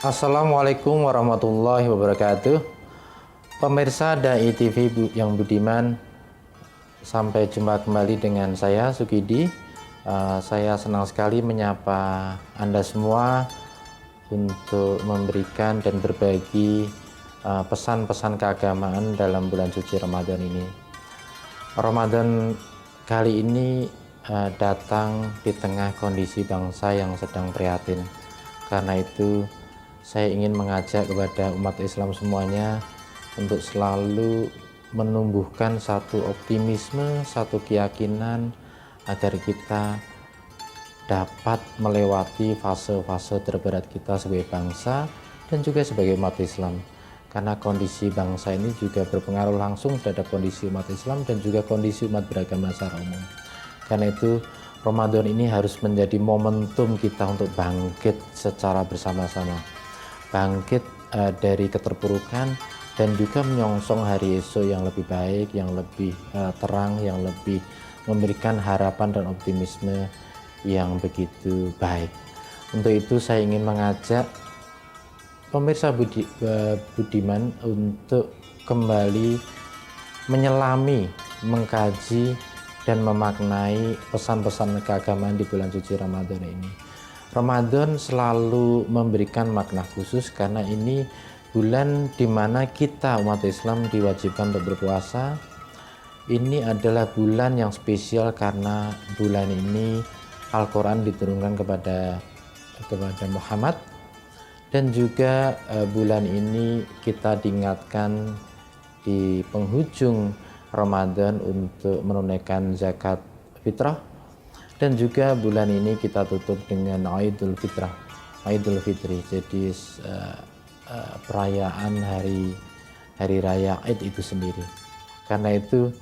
Assalamualaikum warahmatullahi wabarakatuh. Pemirsa Dai TV yang budiman, sampai jumpa kembali dengan saya Sukidi. Saya senang sekali menyapa Anda semua untuk memberikan dan berbagi pesan-pesan keagamaan dalam bulan suci Ramadan ini. Ramadan kali ini datang di tengah kondisi bangsa yang sedang prihatin. Karena itu saya ingin mengajak kepada umat Islam semuanya untuk selalu menumbuhkan satu optimisme, satu keyakinan agar kita dapat melewati fase-fase terberat kita sebagai bangsa dan juga sebagai umat Islam. Karena kondisi bangsa ini juga berpengaruh langsung terhadap kondisi umat Islam dan juga kondisi umat beragama secara umum. Karena itu Ramadan ini harus menjadi momentum kita untuk bangkit secara bersama-sama, bangkit dari keterpurukan dan juga menyongsong hari esok yang lebih baik, yang lebih terang, yang lebih memberikan harapan dan optimisme yang begitu baik. Untuk itu saya ingin mengajak pemirsa budiman untuk kembali menyelami, mengkaji dan memaknai pesan-pesan keagamaan di bulan suci Ramadan ini. Ramadan selalu memberikan makna khusus karena ini bulan di mana kita umat Islam diwajibkan untuk berpuasa. Ini adalah bulan yang spesial karena bulan ini Al-Quran diturunkan kepada Muhammad, dan juga bulan ini kita diingatkan di penghujung Ramadan untuk menunaikan zakat fitrah. Dan juga bulan ini kita tutup dengan Idul Fitri. Jadi perayaan hari raya Id itu sendiri. Karena itu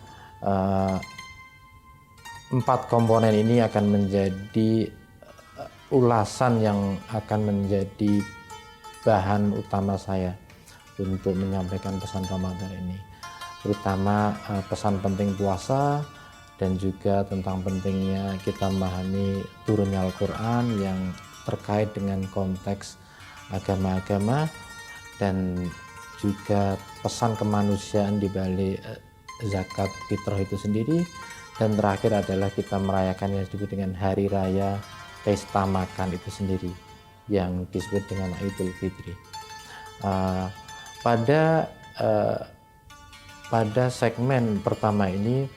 empat komponen ini akan menjadi ulasan yang akan menjadi bahan utama saya untuk menyampaikan pesan Ramadan ini, terutama pesan penting puasa dan juga tentang pentingnya kita memahami turunnya Al-Quran yang terkait dengan konteks agama-agama dan juga pesan kemanusiaan di balik zakat fitrah itu sendiri. Dan terakhir adalah kita merayakan yang disebut dengan hari raya pesta makan itu sendiri yang disebut dengan Idul Fitri. Pada segmen pertama ini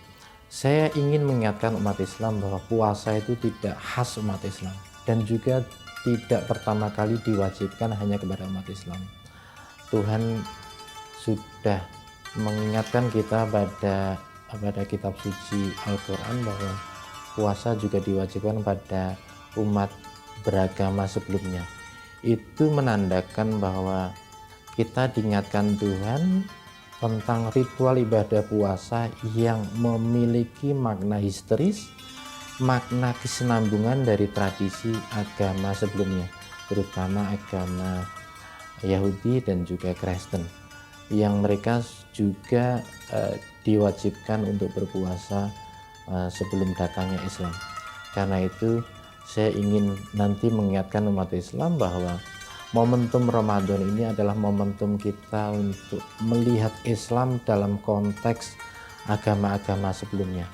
saya ingin mengingatkan umat Islam bahwa puasa itu tidak khas umat Islam dan juga tidak pertama kali diwajibkan hanya kepada umat Islam. Tuhan sudah mengingatkan kita pada kitab suci Al-Quran bahwa puasa juga diwajibkan pada umat beragama sebelumnya. Itu menandakan bahwa kita diingatkan Tuhan tentang ritual ibadah puasa yang memiliki makna historis, makna kesinambungan dari tradisi agama sebelumnya, terutama agama Yahudi dan juga Kristen, yang mereka juga diwajibkan untuk berpuasa sebelum datangnya Islam. Karena itu saya ingin nanti mengingatkan umat Islam bahwa momentum Ramadan ini adalah momentum kita untuk melihat Islam dalam konteks agama-agama sebelumnya,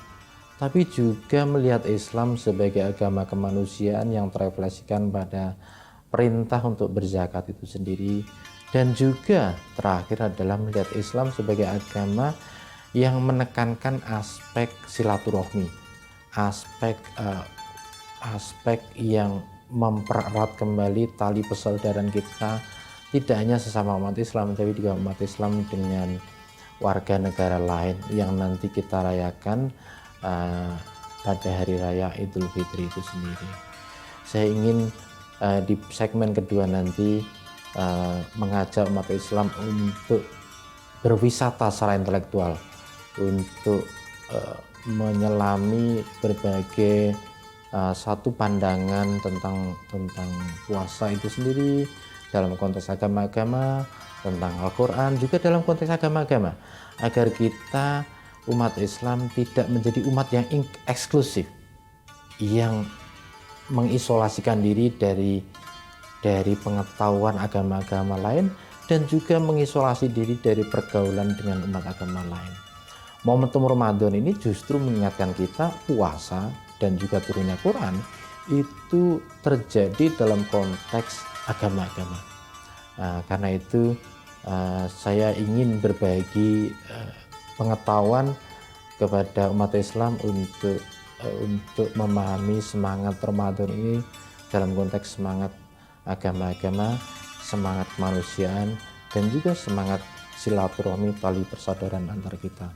tapi juga melihat Islam sebagai agama kemanusiaan yang terefleksikan pada perintah untuk berzakat itu sendiri. Dan juga terakhir adalah melihat Islam sebagai agama yang menekankan aspek silaturahmi, aspek yang mempererat kembali tali persaudaraan kita, tidak hanya sesama umat Islam tapi juga umat Islam dengan warga negara lain yang nanti kita rayakan pada hari raya Idul Fitri itu sendiri. Saya ingin di segmen kedua nanti mengajak umat Islam untuk berwisata secara intelektual, untuk menyelami berbagai satu pandangan tentang puasa itu sendiri dalam konteks agama-agama, tentang Al-Quran juga dalam konteks agama-agama, agar kita umat Islam tidak menjadi umat yang eksklusif, yang mengisolasikan diri dari dari pengetahuan agama-agama lain dan juga mengisolasi diri dari pergaulan dengan umat agama lain. Momentum Ramadan ini justru mengingatkan kita puasa dan juga turunnya Quran itu terjadi dalam konteks agama-agama. Karena itu saya ingin berbagi pengetahuan kepada umat Islam untuk memahami semangat Ramadan ini dalam konteks semangat agama-agama, semangat kemanusiaan, dan juga semangat silaturahmi tali persaudaraan antar kita.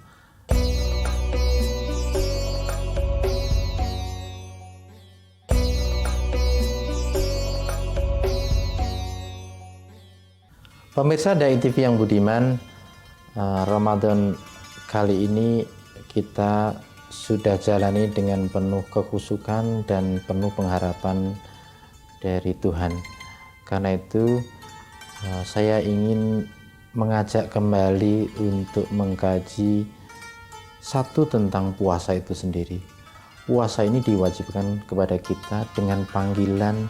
Pemirsa Dai TV yang budiman, Ramadan kali ini kita sudah jalani dengan penuh kekhusyukan dan penuh pengharapan dari Tuhan. Karena itu saya ingin mengajak kembali untuk mengkaji satu tentang puasa itu sendiri. Puasa ini diwajibkan kepada kita dengan panggilan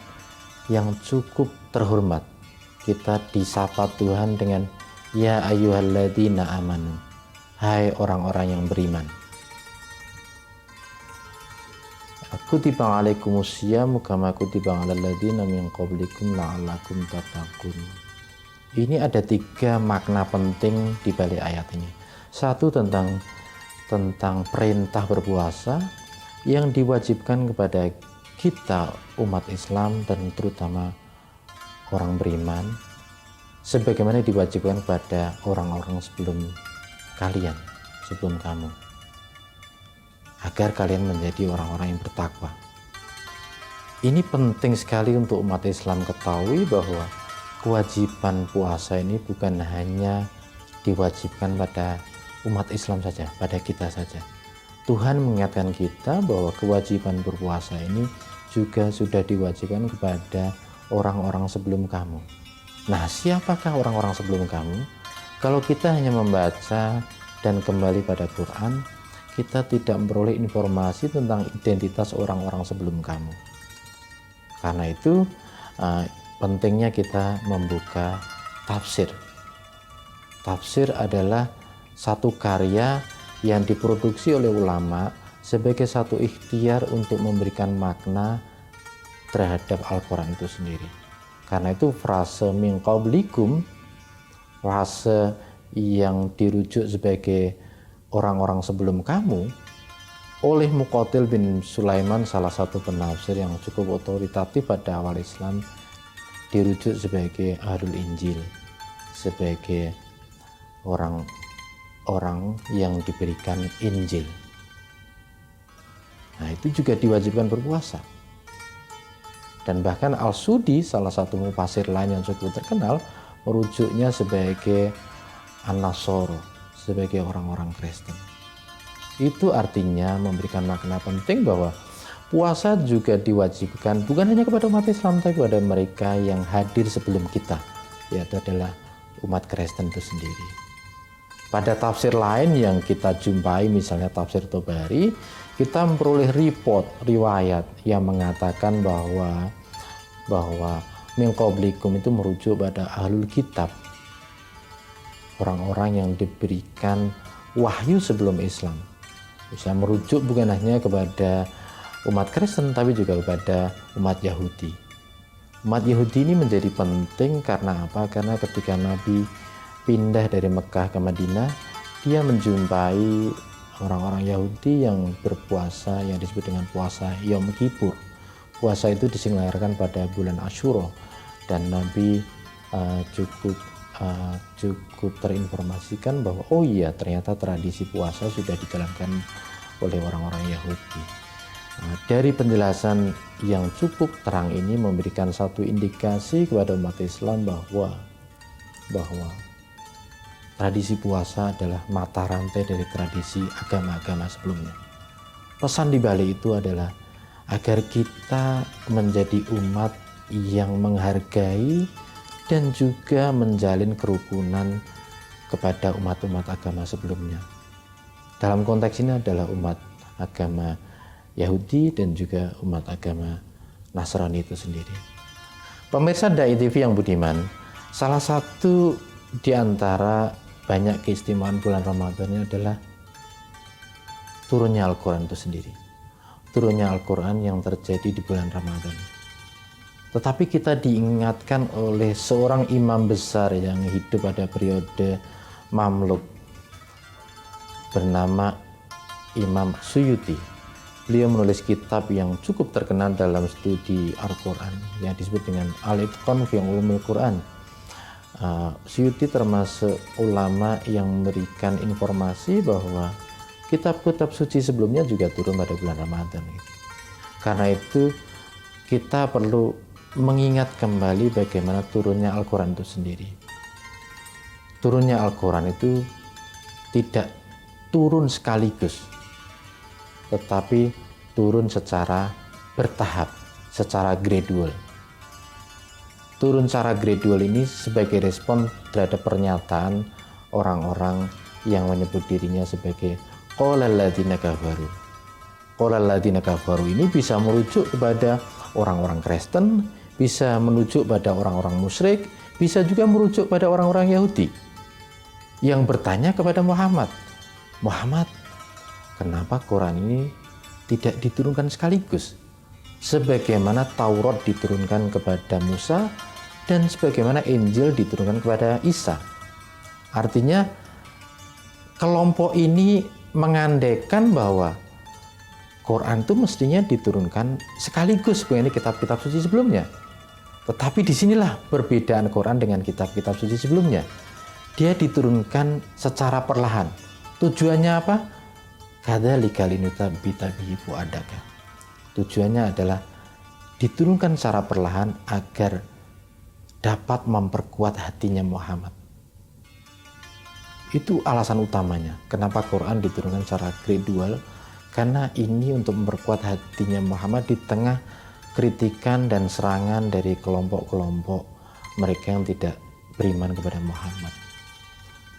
yang cukup terhormat. Kita disapa Tuhan dengan ya ayyuhalladzina amanu, hai orang-orang yang beriman. Kutiba alaikumusyamu kama kutiba alal ladzina min qablikum la'allakum tattaqun. Ini ada 3 makna penting di balik ayat ini. Satu tentang perintah berpuasa yang diwajibkan kepada kita umat Islam dan terutama orang beriman, sebagaimana diwajibkan kepada orang-orang sebelum kalian, sebelum kamu, agar kalian menjadi orang-orang yang bertakwa. Ini penting sekali untuk umat Islam ketahui bahwa kewajiban puasa ini bukan hanya diwajibkan pada umat Islam saja, pada kita saja. Tuhan mengingatkan kita bahwa kewajiban berpuasa ini juga sudah diwajibkan kepada orang-orang sebelum kamu. Nah, siapakah orang-orang sebelum kamu? Kalau kita hanya membaca dan kembali pada Quran, kita tidak memperoleh informasi tentang identitas orang-orang sebelum kamu. Karena itu pentingnya kita membuka tafsir. Tafsir adalah satu karya yang diproduksi oleh ulama sebagai satu ikhtiar untuk memberikan makna terhadap Al-Quran itu sendiri. Karena itu frase min qablikum, frase yang dirujuk sebagai orang-orang sebelum kamu oleh Muqatil bin Sulaiman, salah satu penafsir yang cukup otoritatif pada awal Islam, dirujuk sebagai Ahlul Injil, sebagai orang-orang yang diberikan Injil. Nah, itu juga diwajibkan berpuasa. Dan bahkan Al-Sudi, salah satu mufasir lain yang cukup terkenal, merujuknya sebagai An-Nasoro, sebagai orang-orang Kristen. Itu artinya memberikan makna penting bahwa puasa juga diwajibkan bukan hanya kepada umat Islam, tapi kepada mereka yang hadir sebelum kita, yaitu adalah umat Kristen itu sendiri. Pada tafsir lain yang kita jumpai, misalnya tafsir Tobari, kita memperoleh riwayat yang mengatakan bahwa min qablikum itu merujuk pada ahlul kitab, orang-orang yang diberikan wahyu sebelum Islam. Bisa merujuk bukan hanya kepada umat Kristen, tapi juga kepada umat Yahudi. Umat Yahudi ini menjadi penting karena apa? Karena ketika Nabi pindah dari Mekah ke Madinah, dia menjumpai orang-orang Yahudi yang berpuasa yang disebut dengan puasa Yom Kippur. Puasa itu diselenggarakan pada bulan Asyura, dan Nabi cukup terinformasikan bahwa oh iya, ternyata tradisi puasa sudah dijalankan oleh orang-orang Yahudi. Dari penjelasan yang cukup terang ini memberikan satu indikasi kepada umat Islam bahwa tradisi puasa adalah mata rantai dari tradisi agama-agama sebelumnya. Pesan di balik itu adalah agar kita menjadi umat yang menghargai dan juga menjalin kerukunan kepada umat-umat agama sebelumnya. Dalam konteks ini adalah umat agama Yahudi dan juga umat agama Nasrani itu sendiri. Pemirsa Dai TV yang budiman, salah satu di antara banyak keistimewaan bulan Ramadan ini adalah turunnya Al-Quran itu sendiri. Turunnya Al-Quran yang terjadi di bulan Ramadan. Tetapi kita diingatkan oleh seorang imam besar yang hidup pada periode Mamluk bernama Imam Suyuti. Beliau menulis kitab yang cukup terkenal dalam studi Al-Quran yang disebut dengan Al-Itqan fi Ulumil Quran. Suyuti termasuk ulama yang memberikan informasi bahwa kitab-kitab suci sebelumnya juga turun pada bulan Ramadan. Karena itu kita perlu mengingat kembali bagaimana turunnya Al-Quran itu sendiri. Turunnya Al-Quran itu tidak turun sekaligus, tetapi turun secara bertahap, secara gradual. Turun secara gradual ini sebagai respon terhadap pernyataan orang-orang yang menyebut dirinya sebagai qalal ladzina kafaru. Qalal ladzina kafaru ini bisa merujuk kepada orang-orang Kristen, bisa merujuk pada orang-orang musyrik, bisa juga merujuk pada orang-orang Yahudi yang bertanya kepada Muhammad, kenapa Quran ini tidak diturunkan sekaligus? Sebagaimana Taurat diturunkan kepada Musa dan sebagaimana Injil diturunkan kepada Isa. Artinya kelompok ini mengandaikan bahwa Quran itu mestinya diturunkan sekaligus seperti kitab-kitab suci sebelumnya. Tetapi disinilah perbedaan Quran dengan kitab-kitab suci sebelumnya. Dia diturunkan secara perlahan. Tujuannya apa? Kadzalika linutsabita bihi fuadaka. Tujuannya adalah diturunkan secara perlahan agar dapat memperkuat hatinya Muhammad. Itu alasan utamanya. Kenapa Quran diturunkan secara gradual? Karena ini untuk memperkuat hatinya Muhammad di tengah kritikan dan serangan dari kelompok-kelompok mereka yang tidak beriman kepada Muhammad.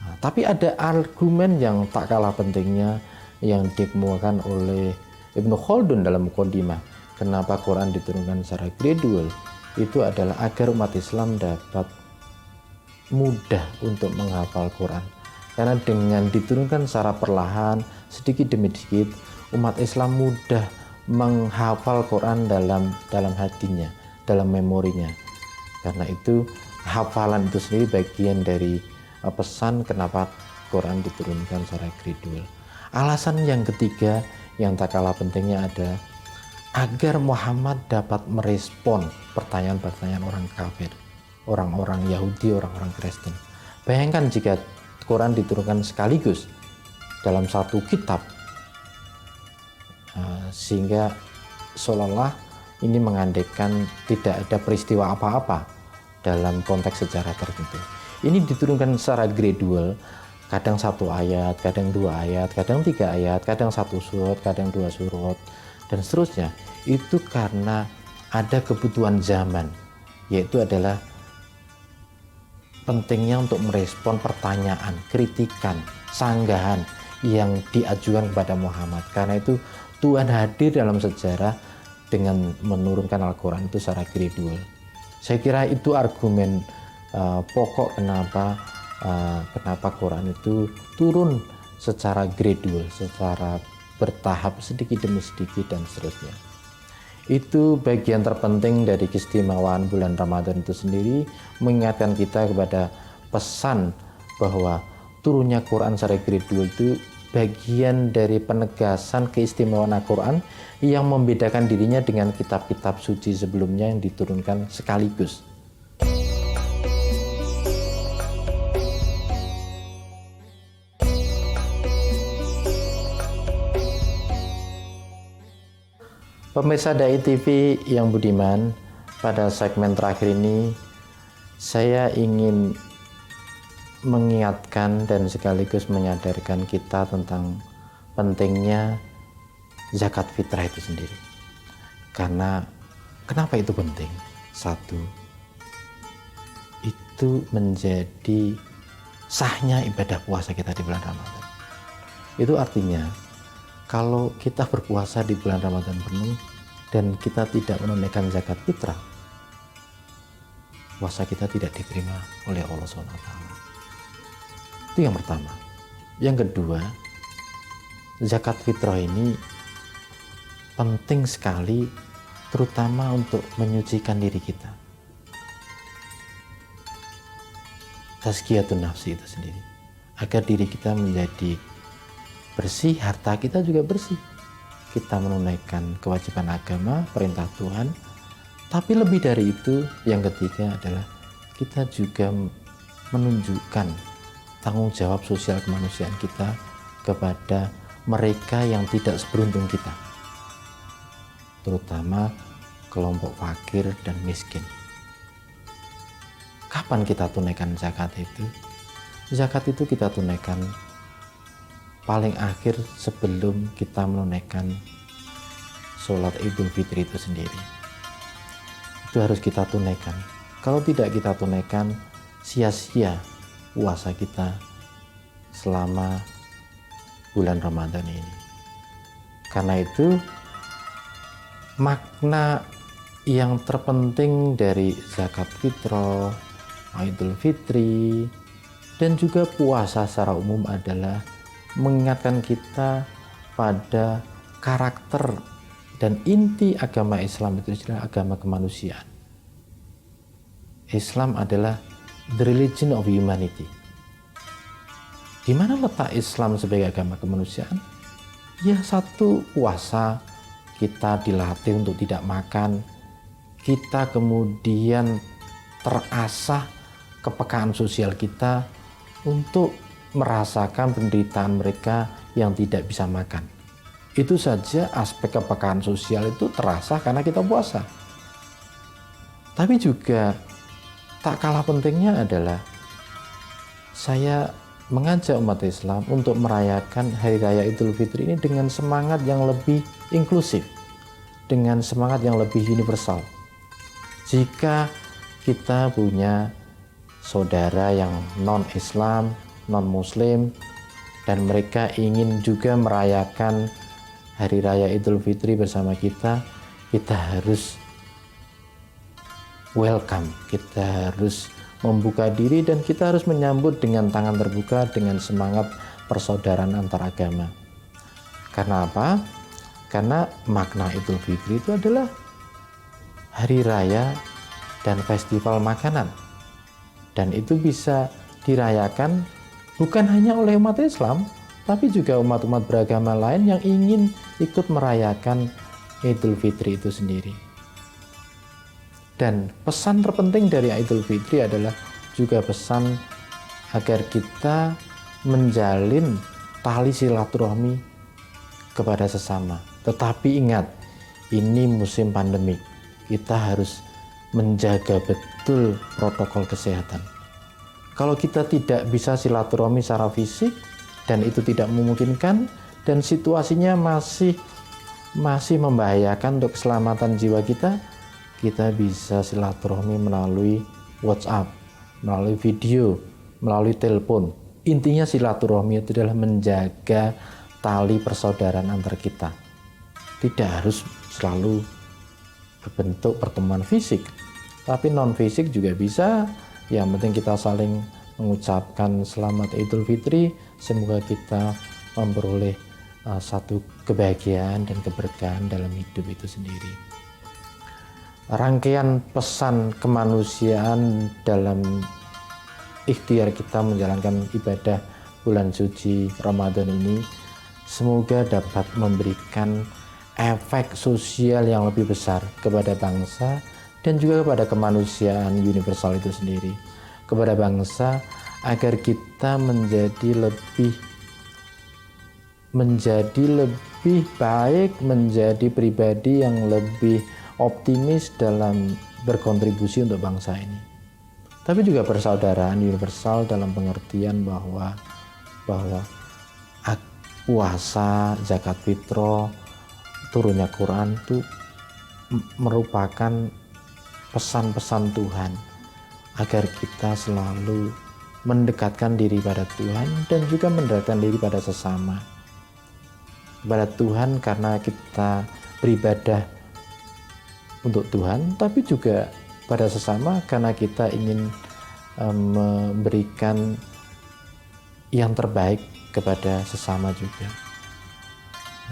Nah, tapi ada argumen yang tak kalah pentingnya yang dikemukakan oleh Ibnu Khaldun dalam Muqaddimah. Kenapa Quran diturunkan secara gradual? Itu adalah agar umat Islam dapat mudah untuk menghafal Quran. Karena dengan diturunkan secara perlahan, sedikit demi sedikit, umat Islam mudah menghafal Quran dalam hatinya, dalam memorinya. Karena itu hafalan itu sendiri bagian dari pesan kenapa Quran diturunkan secara gradual. Alasan yang ketiga yang tak kalah pentingnya ada agar Muhammad dapat merespon pertanyaan-pertanyaan orang kafir, orang-orang Yahudi, orang-orang Kristen. Bayangkan jika Quran diturunkan sekaligus dalam satu kitab, sehingga seolah-olah ini mengandaikan tidak ada peristiwa apa-apa dalam konteks sejarah tertentu. Ini diturunkan secara gradual, kadang satu ayat, kadang dua ayat, kadang tiga ayat, kadang satu surat, kadang dua surat, dan seterusnya. Itu karena ada kebutuhan zaman, yaitu adalah pentingnya untuk merespon pertanyaan, kritikan, sanggahan yang diajukan kepada Muhammad. Karena itu Tuhan hadir dalam sejarah dengan menurunkan Al-Quran itu secara gradual. Saya kira itu argumen pokok kenapa Quran itu turun secara gradual, secara bertahap, sedikit demi sedikit dan seterusnya. Itu bagian terpenting dari keistimewaan bulan Ramadan itu sendiri, mengingatkan kita kepada pesan bahwa turunnya Quran secara gradual itu bagian dari penegasan keistimewaan Al-Quran yang membedakan dirinya dengan kitab-kitab suci sebelumnya yang diturunkan sekaligus. Pemirsa Dai TV yang budiman, pada segmen terakhir ini saya ingin mengingatkan dan sekaligus menyadarkan kita tentang pentingnya zakat fitrah itu sendiri. Karena kenapa itu penting? Satu, itu menjadi sahnya ibadah puasa kita di bulan Ramadan. Itu artinya kalau kita berpuasa di bulan Ramadan penuh dan kita tidak menunaikan zakat fitrah, puasa kita tidak diterima oleh Allah SWT. Itu yang pertama. Yang kedua, zakat fitrah ini penting sekali, terutama untuk menyucikan diri kita. Tazkiyatun nafsi itu sendiri, agar diri kita menjadi bersih, harta kita juga bersih. Kita menunaikan kewajiban agama, perintah Tuhan. Tapi lebih dari itu, yang ketiga adalah kita juga menunjukkan tanggung jawab sosial kemanusiaan kita kepada mereka yang tidak seberuntung kita, terutama kelompok fakir dan miskin. Kapan kita tunaikan zakat itu? Zakat itu kita tunaikan paling akhir sebelum kita menunaikan sholat Idul Fitri itu sendiri. Itu harus kita tunaikan. Kalau tidak kita tunaikan, sia-sia puasa kita selama bulan Ramadan ini. Karena itu, makna yang terpenting dari zakat fitrah, Idul Fitri, dan juga puasa secara umum adalah mengingatkan kita pada karakter dan inti agama Islam itu adalah agama kemanusiaan. Islam adalah the religion of humanity. Di mana letak Islam sebagai agama kemanusiaan? Ya, satu, puasa, kita dilatih untuk tidak makan, kita kemudian terasah kepekaan sosial kita untuk merasakan penderitaan mereka yang tidak bisa makan. Itu saja aspek kepekaan sosial itu terasa karena kita puasa. Tapi juga tak kalah pentingnya adalah saya mengajak umat Islam untuk merayakan Hari Raya Idul Fitri ini dengan semangat yang lebih inklusif, dengan semangat yang lebih universal. Jika kita punya saudara yang non-Islam, non-Muslim, dan mereka ingin juga merayakan Hari Raya Idul Fitri bersama kita, kita harus welcome, kita harus membuka diri, dan kita harus menyambut dengan tangan terbuka, dengan semangat persaudaraan antar agama. Karena apa? Karena makna Idul Fitri itu adalah hari raya dan festival makanan. Dan itu bisa dirayakan bukan hanya oleh umat Islam, tapi juga umat-umat beragama lain yang ingin ikut merayakan Idul Fitri itu sendiri. Dan pesan terpenting dari Idul Fitri adalah juga pesan agar kita menjalin tali silaturahmi kepada sesama. Tetapi ingat, ini musim pandemi. Kita harus menjaga betul protokol kesehatan. Kalau kita tidak bisa silaturahmi secara fisik dan itu tidak memungkinkan dan situasinya masih membahayakan untuk keselamatan jiwa kita, kita bisa silaturahmi melalui WhatsApp, melalui video, melalui telepon. Intinya silaturahmi itu adalah menjaga tali persaudaraan antar kita. Tidak harus selalu berbentuk pertemuan fisik, tapi non fisik juga bisa. Yang penting kita saling mengucapkan selamat Idul Fitri. Semoga kita memperoleh satu kebahagiaan dan keberkahan dalam hidup itu sendiri. Rangkaian pesan kemanusiaan dalam ikhtiar kita menjalankan ibadah bulan suci Ramadan ini semoga dapat memberikan efek sosial yang lebih besar kepada bangsa dan juga kepada kemanusiaan universal itu sendiri, kepada bangsa, agar kita menjadi lebih baik, menjadi pribadi yang lebih optimis dalam berkontribusi untuk bangsa ini. Tapi juga persaudaraan universal dalam pengertian bahwa puasa, zakat fitrah, turunnya Quran itu merupakan pesan-pesan Tuhan agar kita selalu mendekatkan diri pada Tuhan dan juga mendekatkan diri pada sesama. Kepada Tuhan karena kita beribadah untuk Tuhan, tapi juga pada sesama karena kita ingin memberikan yang terbaik kepada sesama juga.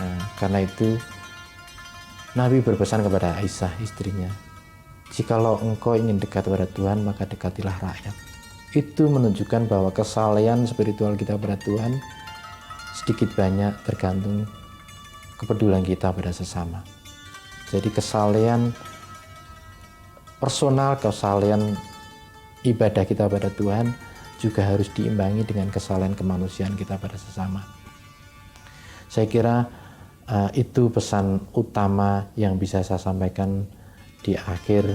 Nah, karena itu Nabi berpesan kepada Aisyah istrinya, jikalau engkau ingin dekat kepada Tuhan, maka dekatilah rakyat. Itu menunjukkan bahwa kesalehan spiritual kita pada Tuhan sedikit banyak tergantung kepedulian kita pada sesama. Jadi kesalehan personal, kesalehan ibadah kita pada Tuhan juga harus diimbangi dengan kesalehan kemanusiaan kita pada sesama. Saya kira itu pesan utama yang bisa saya sampaikan di akhir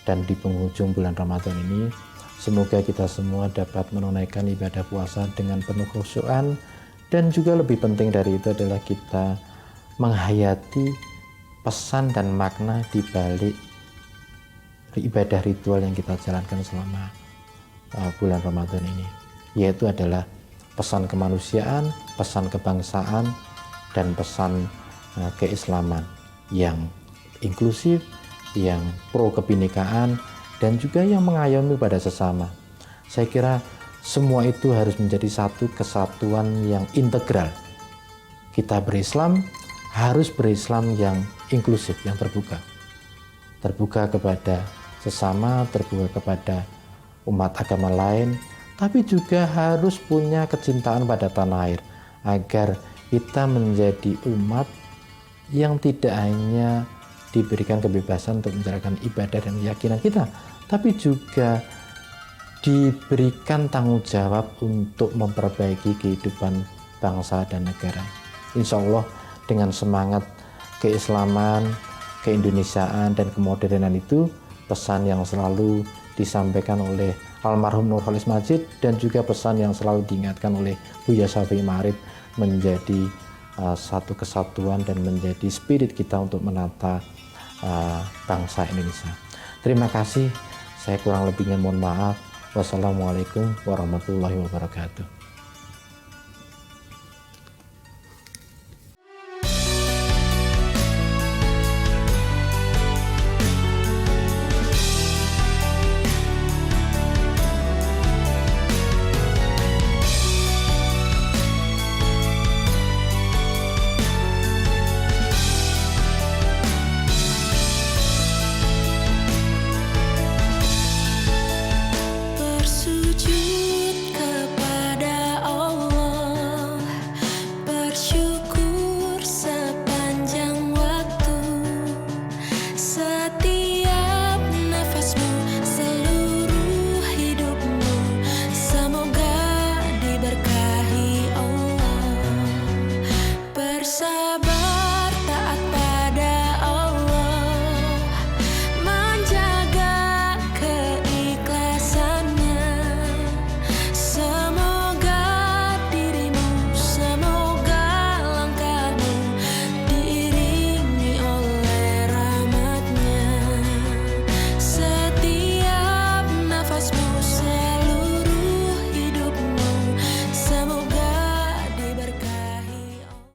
dan di penghujung bulan Ramadan ini. Semoga kita semua dapat menunaikan ibadah puasa dengan penuh khusyukan, dan juga lebih penting dari itu adalah kita menghayati pesan dan makna di balik ibadah ritual yang kita jalankan selama bulan Ramadan ini, yaitu adalah pesan kemanusiaan, pesan kebangsaan, dan pesan keislaman yang inklusif, yang pro kebinekaan, dan juga yang mengayomi pada sesama. Saya kira semua itu harus menjadi satu kesatuan yang integral. Kita berislam harus berislam yang inklusif, yang terbuka kepada sesama, terbuka kepada umat agama lain, tapi juga harus punya kecintaan pada tanah air, agar kita menjadi umat yang tidak hanya diberikan kebebasan untuk menjalankan ibadah dan keyakinan kita, tapi juga diberikan tanggung jawab untuk memperbaiki kehidupan bangsa dan negara. Insya Allah dengan semangat keislaman, keindonesiaan, dan kemodernan itu, pesan yang selalu disampaikan oleh almarhum Nurholis Majid dan juga pesan yang selalu diingatkan oleh Buya Syafi'i Ma'arif menjadi satu kesatuan dan menjadi spirit kita untuk menata bangsa Indonesia. Terima kasih, saya kurang lebihnya mohon maaf. Wassalamualaikum warahmatullahi wabarakatuh. Sabar.